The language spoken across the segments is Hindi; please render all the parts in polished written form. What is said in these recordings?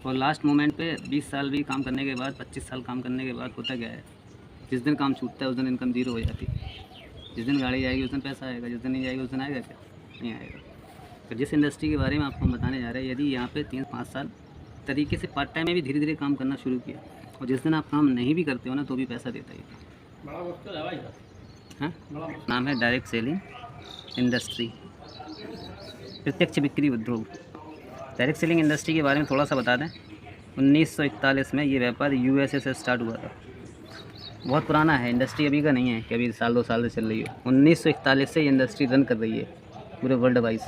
और लास्ट मोमेंट पे 20 साल भी काम करने के बाद, 25 साल काम करने के बाद होता क्या है, जिस दिन काम छूटता है उस दिन इनकम ज़ीरो हो जाती है। जिस दिन गाड़ी जाएगी उस दिन पैसा आएगा, जिस दिन नहीं जाएगी उस दिन आएगा क्या? नहीं आएगा। तो जिस इंडस्ट्री के बारे में आपको हम बताने जा रहे हैं, यदि यहाँ पे 3-5 साल तरीके से पार्ट टाइम में भी धीरे धीरे काम करना शुरू किया, और जिस दिन आप काम नहीं भी करते हो ना तो भी पैसा देता ही हाँ। नाम है डायरेक्ट सेलिंग इंडस्ट्री, प्रत्यक्ष बिक्री उद्योग। डायरेक्ट सेलिंग इंडस्ट्री के बारे में थोड़ा सा बता दें। 1941 में ये व्यापार यूएसए से स्टार्ट हुआ था। बहुत पुराना है, इंडस्ट्री अभी का नहीं है कि अभी साल 2 साल से चल रही हो। 1941 से ये इंडस्ट्री रन कर रही है पूरे वर्ल्ड वाइज,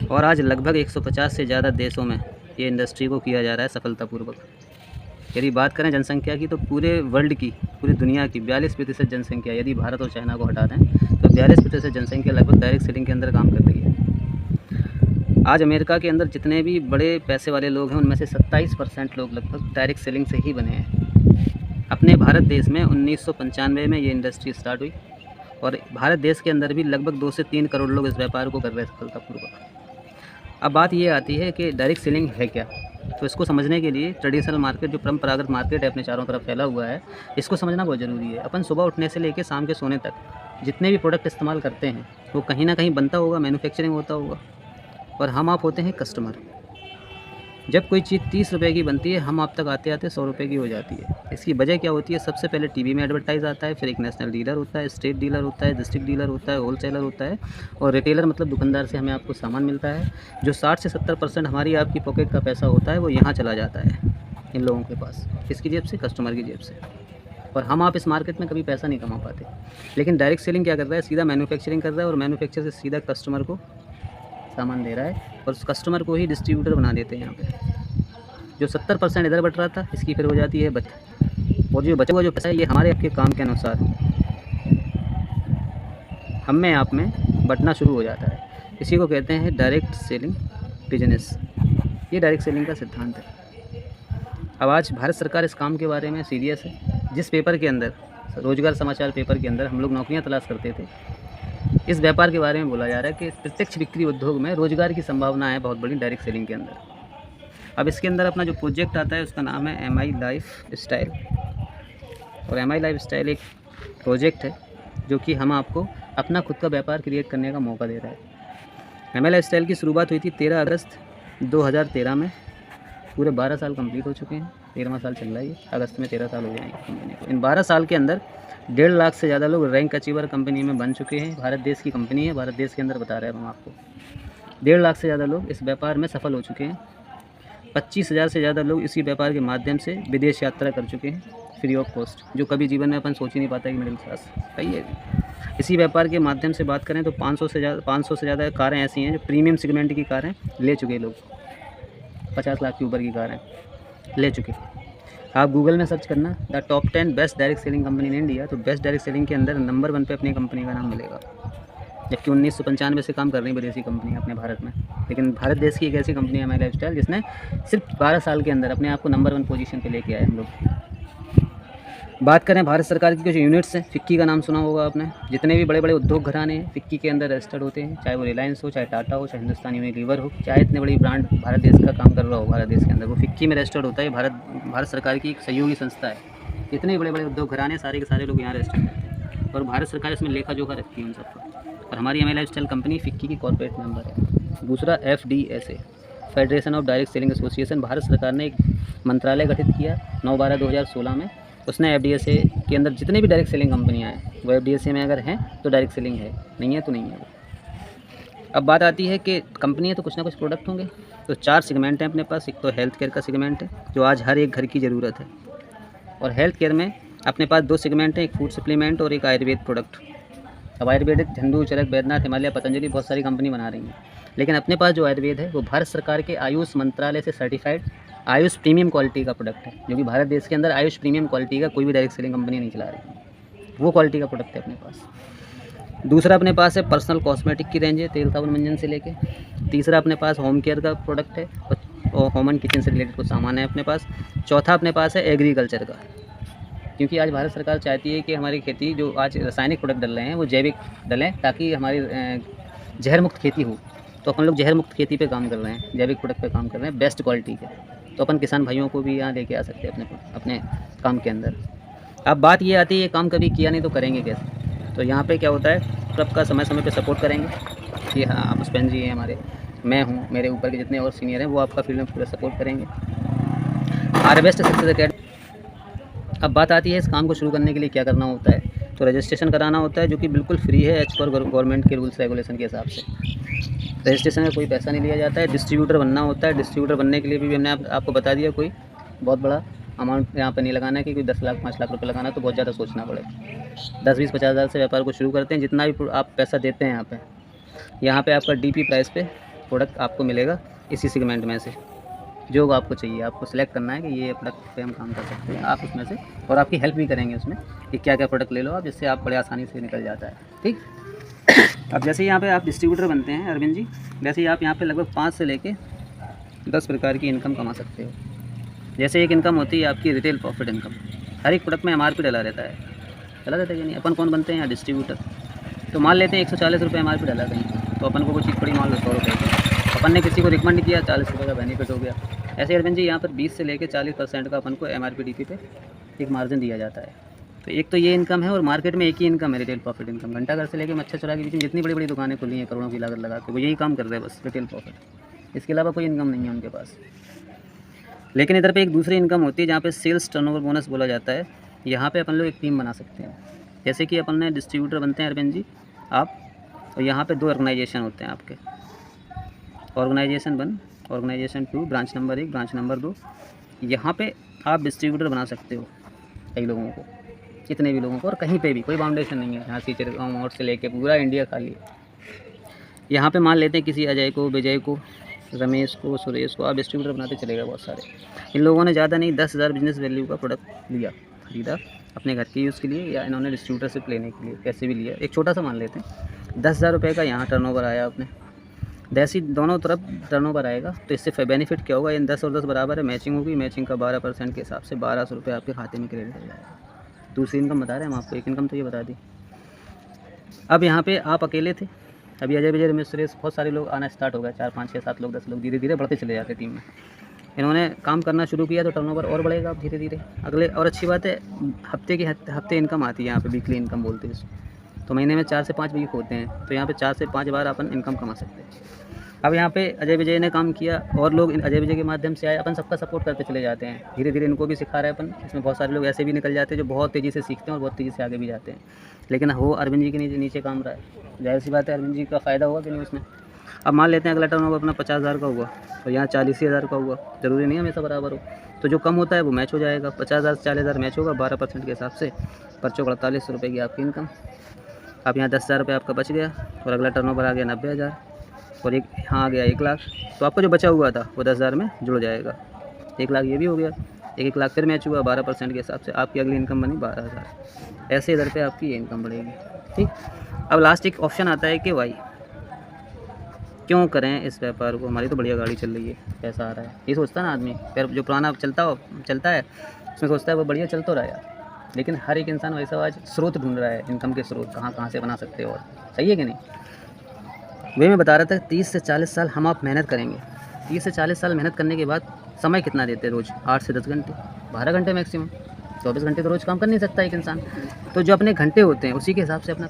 और आज लगभग 150 से ज़्यादा देशों में ये इंडस्ट्री को किया जा रहा है सफलतापूर्वक। यदि बात करें जनसंख्या की, तो पूरे वर्ल्ड की, पूरी दुनिया की 42% जनसंख्या, यदि भारत और चाइना को हटा दें तो 42% जनसंख्या लगभग डायरेक्ट सेलिंग के अंदर काम कर रही है। आज अमेरिका के अंदर जितने भी बड़े पैसे वाले लोग हैं, उनमें से 27% लोग लगभग डायरेक्ट सेलिंग से ही बने हैं। अपने भारत देश में 1995 में ये इंडस्ट्री स्टार्ट हुई, और भारत देश के अंदर भी लगभग 2 से 3 करोड़ लोग इस व्यापार को कर रहे हैं सफलतापूर्वक। अब बात ये आती है कि डायरेक्ट सेलिंग है क्या। तो इसको समझने के लिए ट्रेडिशनल मार्केट, जो परंपरागत मार्केट है अपने चारों तरफ फैला हुआ है, इसको समझना बहुत ज़रूरी है। अपन सुबह उठने से लेकर शाम के सोने तक जितने भी प्रोडक्ट इस्तेमाल करते हैं वो कहीं ना कहीं बनता होगा, मैन्युफैक्चरिंग होता होगा, और हम आप होते हैं कस्टमर। जब कोई चीज़ 30 रुपये की बनती है, हम आप तक आते आते 100 रुपये की हो जाती है। इसकी वजह क्या होती है? सबसे पहले टीवी में एडवर्टाइज आता है, फिर एक नेशनल डीलर होता है, स्टेट डीलर होता है, डिस्ट्रिक्ट डीलर होता है, होलसेलर होता है, और रिटेलर मतलब दुकानदार से हमें आपको सामान मिलता है। जो 60 से 70% हमारी आपकी पॉकेट का पैसा होता है वो यहाँ चला जाता है इन लोगों के पास। किसकी जेब से? कस्टमर की जेब से। और हम आप इस मार्केट में कभी पैसा नहीं कमा पाते। लेकिन डायरेक्ट सेलिंग क्या कर रहा है? सीधा मैन्युफैक्चरिंग कर रहा है, और मैन्युफैक्चर से सीधा कस्टमर को सामान दे रहा है, और उस कस्टमर को ही डिस्ट्रीब्यूटर बना देते हैं यहाँ पे। जो 70% इधर बट रहा था, इसकी फिर हो जाती है बचत, और जो बचा हुआ जो पैसा है ये हमारे आपके काम के अनुसार हम में आप में बंटना शुरू हो जाता है। इसी को कहते हैं डायरेक्ट सेलिंग बिजनेस। ये डायरेक्ट सेलिंग का सिद्धांत है। अब आज भारत सरकार इस काम के बारे में सीरियस है। जिस पेपर के अंदर, रोजगार समाचार पेपर के अंदर, हम लोग नौकरियां तलाश करते थे, इस व्यापार के बारे में बोला जा रहा है कि प्रत्यक्ष बिक्री उद्योग में रोजगार की संभावना है बहुत बड़ी डायरेक्ट सेलिंग के अंदर। अब इसके अंदर अपना जो प्रोजेक्ट आता है उसका नाम है MI लाइफ स्टाइल, और MI लाइफ स्टाइल एक प्रोजेक्ट है जो कि हम आपको अपना खुद का व्यापार क्रिएट करने का मौका दे रहा है। MI लाइफ स्टाइल की शुरुआत हुई थी 13 अगस्त 2013 में। पूरे 12 साल कंप्लीट हो चुके हैं, 13वां साल चल रहा है ये, अगस्त में 13 साल हो जाएंगे कंपनी को। इन 12 साल के अंदर 1.5 लाख से ज़्यादा लोग रैंक अचीवर कंपनी में बन चुके हैं। भारत देश की कंपनी है, भारत देश के अंदर बता रहे हैं हम आपको। 1.5 लाख से ज़्यादा लोग इस व्यापार में सफल हो चुके हैं। 25,000 से ज़्यादा लोग इसी व्यापार के माध्यम से विदेश यात्रा कर चुके हैं फ्री ऑफ कॉस्ट, जो कभी जीवन में अपन सोच ही नहीं पाता कि मिडिल क्लास सही है। इसी व्यापार के माध्यम से बात करें तो 500 से ज़्यादा कारें ऐसी हैं जो प्रीमियम सेगमेंट की कारें ले चुके लोग, 50 लाख के ऊपर की कारें ले चुके। आप गूगल में सर्च करना the top 10 best direct selling company in India, तो बेस्ट डायरेक्ट सेलिंग के अंदर नंबर 1 पे अपनी कंपनी का नाम मिलेगा। जबकि 1995 से काम कर रही विदेशी कंपनी अपने भारत में, लेकिन भारत देश की एक ऐसी कंपनी है MI लाइफ स्टाइल जिसने सिर्फ 12 साल के अंदर अपने आप को नंबर 1 पोजीशन पे लेके आए हम लोग। बात करें भारत सरकार की कुछ यूनिट्स हैं, फिक्की का नाम सुना होगा आपने। जितने भी बड़े बड़े उद्योग घराने हैं फिक्की के अंदर रजिस्टर्ड होते हैं, चाहे वो रिलायंस हो, चाहे टाटा हो, चाहे हिंदुस्तान यूनिलीवर हो, चाहे इतने बड़ी ब्रांड भारत देश का काम कर रहा हो भारत देश के अंदर, वो फिक्की में रजिस्टर्ड होता है। भारत सरकार की एक सहयोगी संस्था है। जितने बड़े बड़े उद्योग घराने सारे के सारे लोग यहाँ रजिस्टर्ड हैं, और भारत सरकार इसमें लेखा जोखा रखती है उन सबका। और हमारी MI life style company FICCI की कॉर्पोरेट मेंबर है। दूसरा FDSA, federation of direct selling association. Bharat सरकार ने एक मंत्रालय गठित किया 9/12/2016 में। उसने FDSA के अंदर जितने भी डायरेक्ट सेलिंग कंपनियां हैं वो FDSA में अगर हैं तो डायरेक्ट सेलिंग है, नहीं है तो नहीं है वो। अब बात आती है कि कंपनी है तो कुछ ना कुछ प्रोडक्ट होंगे। तो 4 सेगमेंट हैं अपने पास। एक तो हेल्थ केयर का सेगमेंट है जो आज हर एक घर की ज़रूरत है, और हेल्थ केयर में अपने पास 2 सेगमेंट हैं, एक फूड सप्लीमेंट और एक आयुर्वेद प्रोडक्ट। अब आयुर्वेदिक झंडू, चरक, बैद्यनाथ, हिमालय, पतंजलि बहुत सारी कंपनी बना रही हैं, लेकिन अपने पास जो आयुर्वेद है वो भारत सरकार के आयुष मंत्रालय से सर्टिफाइड आयुष प्रीमियम क्वालिटी का प्रोडक्ट है, जो कि भारत देश के अंदर आयुष प्रीमियम क्वालिटी का कोई भी डायरेक्ट सेलिंग कंपनी नहीं चला रही। वो क्वालिटी का प्रोडक्ट है अपने पास। दूसरा अपने पास है पर्सनल कॉस्मेटिक की रेंज है, तेल साबुन मंजन से लेके। तीसरा अपने पास होम केयर का प्रोडक्ट है, और होम एंड किचन से रिलेटेड कुछ सामान है अपने पास। चौथा अपने पास है एग्रीकल्चर का, क्योंकि आज भारत सरकार चाहती है कि हमारी खेती जो आज रासायनिक प्रोडक्ट डल रहे हैं वो जैविक डलें, ताकि हमारी जहर मुक्त खेती हो। तो अपन लोग जहर मुक्त खेती पे काम कर रहे हैं, जैविक प्रोडक्ट पे काम कर रहे हैं बेस्ट क्वालिटी के। तो अपन किसान भाइयों को भी यहाँ लेके आ सकते हैं अपने काम के अंदर। अब बात ये आती है, काम कभी किया नहीं तो करेंगे कैसे। तो यहाँ पे क्या होता है, सबका समय समय पे सपोर्ट करेंगे कि हाँ आप पुष्पेंद्र जी हैं हमारे, मैं हूँ, मेरे ऊपर के जितने और सीनियर हैं वो आपका फील्ड में पूरा सपोर्ट करेंगे। Harvest success academy. अब बात आती है इस काम को शुरू करने के लिए क्या करना होता है। तो रजिस्ट्रेशन कराना होता है, जो कि बिल्कुल फ्री है एज पर गवर्नमेंट के रूल्स रेगुलेशन के हिसाब से। रजिस्ट्रेशन में कोई पैसा नहीं लिया जाता है। डिस्ट्रीब्यूटर बनना होता है। डिस्ट्रीब्यूटर बनने के लिए भी हमने आपको बता दिया, कोई बहुत बड़ा अमाउंट यहाँ पे नहीं लगाना है कि कोई 10 लाख 5 लाख रुपए लगाना तो बहुत ज़्यादा सोचना पड़ेगा। 10 20 50 हज़ार से व्यापार को शुरू करते हैं। जितना भी आप पैसा देते हैं यहाँ पे आपका DP प्राइस पे प्रोडक्ट आपको मिलेगा इसी सेगमेंट में से, जो आपको चाहिए। आपको सिलेक्ट करना है कि ये प्रोडक्ट पे हम काम कर सकते हैं, आप उसमें से, और आपकी हेल्प भी करेंगे उसमें कि क्या क्या प्रोडक्ट ले लो आप, जिससे आप बड़े आसानी से निकल जाता है। ठीक। अब जैसे यहाँ पे आप डिस्ट्रीब्यूटर बनते हैं अरविंद जी, वैसे ही आप यहाँ पे लगभग 5 से लेके 10 प्रकार की इनकम कमा सकते हो। जैसे एक इनकम होती है आपकी रिटेल प्रॉफिट इनकम। हर एक प्रोडक्ट में MRP डला रहता है कि नहीं। अपन कौन बनते हैं यहाँ, डिस्ट्रीब्यूटर। तो मान लेते हैं 140 रुपये MRP डला कहीं, तो अपन को कोई चीज़ पड़ी मान लो 100 रुपये की, अपन ने किसी को रिकमेंड किया, 40 रुपये का बेनिफिट हो गया। ऐसे अरविंद जी यहाँ पर 20 से लेकर 40% का अपन को MRP DP पे एक मार्जिन दिया जाता है। तो एक तो ये इनकम है, और मार्केट में एक ही इनकम है, रिटेल प्रॉफिट इनकम। घंटा घर से लेकर मच्छर चुरा के बीच में जितनी बड़ी बड़ी दुकानें खुली हैं करोड़ों की लागत लगा के, वो यही काम कर रहे हैं बस, रिटेल प्रॉफिट। इसके अलावा कोई इनकम नहीं है उनके पास। लेकिन इधर पे एक दूसरी इनकम होती है जहाँ पे सेल्स टर्नओवर बोनस बोला जाता है। यहाँ पे अपन लोग एक टीम बना सकते हैं। जैसे कि अपन ने डिस्ट्रीब्यूटर बनते हैं अरविंद जी आप, और यहाँ पे 2 ऑर्गेनाइजेशन होते हैं आपके, organisation 1, organisation 2, branch number 1, branch number 2। यहाँ पे आप डिस्ट्रीब्यूटर बना सकते हो कई लोगों को, कितने भी लोगों को, और कहीं पे भी कोई बाउंडेशन नहीं है। यहाँ सीचर मोड़ से लेके पूरा इंडिया खाली है। यहाँ पे मान लेते हैं किसी अजय को, विजय को, रमेश को, सुरेश को, आप डिस्ट्रीब्यूटर बनाते चलेगा बहुत सारे। इन लोगों ने ज़्यादा नहीं 10,000 बिजनेस वैल्यू का प्रोडक्ट लिया, खरीदा अपने घर के यूज़ के लिए, या इन्होंने डिस्ट्रीब्यूटरशिप लेने के लिए कैसे भी लिया। एक छोटा सा मान लेते हैं 10,000 रुपये का यहाँ टर्नओवर आया अपने, जैसे दोनों तरफ टर्नओवर आएगा तो इससे बेनिफिट क्या होगा, इन 10 और 10 बराबर है, मैचिंग होगी। मैचिंग का 12% के हिसाब से 1200 रुपये आपके खाते में क्रेडिट हो जाएगा। दूसरी इनकम बता रहे हैं हम आपको, एक इनकम तो ये बता दी। अब यहाँ पे आप अकेले थे, अभी अजय विजय रमेश सुरेश बहुत सारे लोग आना स्टार्ट हो गए, 4 5 6 7 लोग 10 लोग, धीरे धीरे बढ़ते चले जाते टीम में। इन्होंने काम करना शुरू किया तो टर्नओवर और बढ़ेगा अब धीरे धीरे अगले। और अच्छी बात है, हफ्ते इनकम आती है यहाँ पे, वीकली इनकम बोलते हैं इसको। तो महीने में 4 से 5 वीक होते हैं, तो यहाँ पे 4 से 5 बार अपन इनकम कमा सकते हैं। अब यहाँ पे अजय विजय ने काम किया और लोग अजय विजय के माध्यम से आए, अपन सबका सपोर्ट करते चले जाते हैं। धीरे धीरे इनको भी सिखा रहे हैं अपन। इसमें बहुत सारे लोग ऐसे भी निकल जाते हैं जो बहुत तेज़ी से सीखते हैं और बहुत तेज़ी से आगे भी जाते हैं। लेकिन हो अरविंद जी के नीचे काम रहा है, जाहिर सी बात है अरविंद जी का फ़ायदा होगा कि नहीं उसमें। अब मान लेते हैं अगला टर्नओवर अपना 50,000 का हुआ और यहाँ 40,000 का हुआ, ज़रूरी नहीं है हमेशा बराबर हो। तो जो कम होता है वो मैच हो जाएगा, 50,000 से 40,000 मैच होगा 12% के हिसाब से, परचों 4800 रुपये की आपकी इनकम। अब यहाँ 10,000 रुपये आपका बच गया और अगला टर्नओवर आ गया 90,000 और एक यहाँ आ गया 1 लाख। तो आपका जो बचा हुआ था वो 10,000 में जुड़ जाएगा, 1 लाख ये भी हो गया, 1 लाख फिर मैच हुआ 12% के हिसाब से, आपकी अगली इनकम बनी 12,000। ऐसे इधर पे आपकी ये इनकम बढ़ेगी। ठीक। अब लास्ट एक ऑप्शन आता है कि भाई क्यों करें इस व्यापार को, हमारी तो बढ़िया गाड़ी चल रही है, पैसा आ रहा है, ये सोचता है ना आदमी। फिर जो पुराना चलता है उसमें सोचता है वो बढ़िया चल तो रहा है यार, लेकिन हर एक इंसान वैसा आज स्रोत ढूंढ रहा है, इनकम के स्रोत कहाँ से बना सकते हो, और सही है कि नहीं। वही मैं बता रहा था 30 से 40 साल हम आप मेहनत करेंगे। 30 से 40 साल मेहनत करने के बाद समय कितना देते हैं रोज़, 8 से 10 घंटे, 12 घंटे मैक्सिमम। 24 घंटे तो रोज़ काम कर नहीं सकता एक इंसान। तो जो अपने घंटे होते हैं उसी के हिसाब से अपना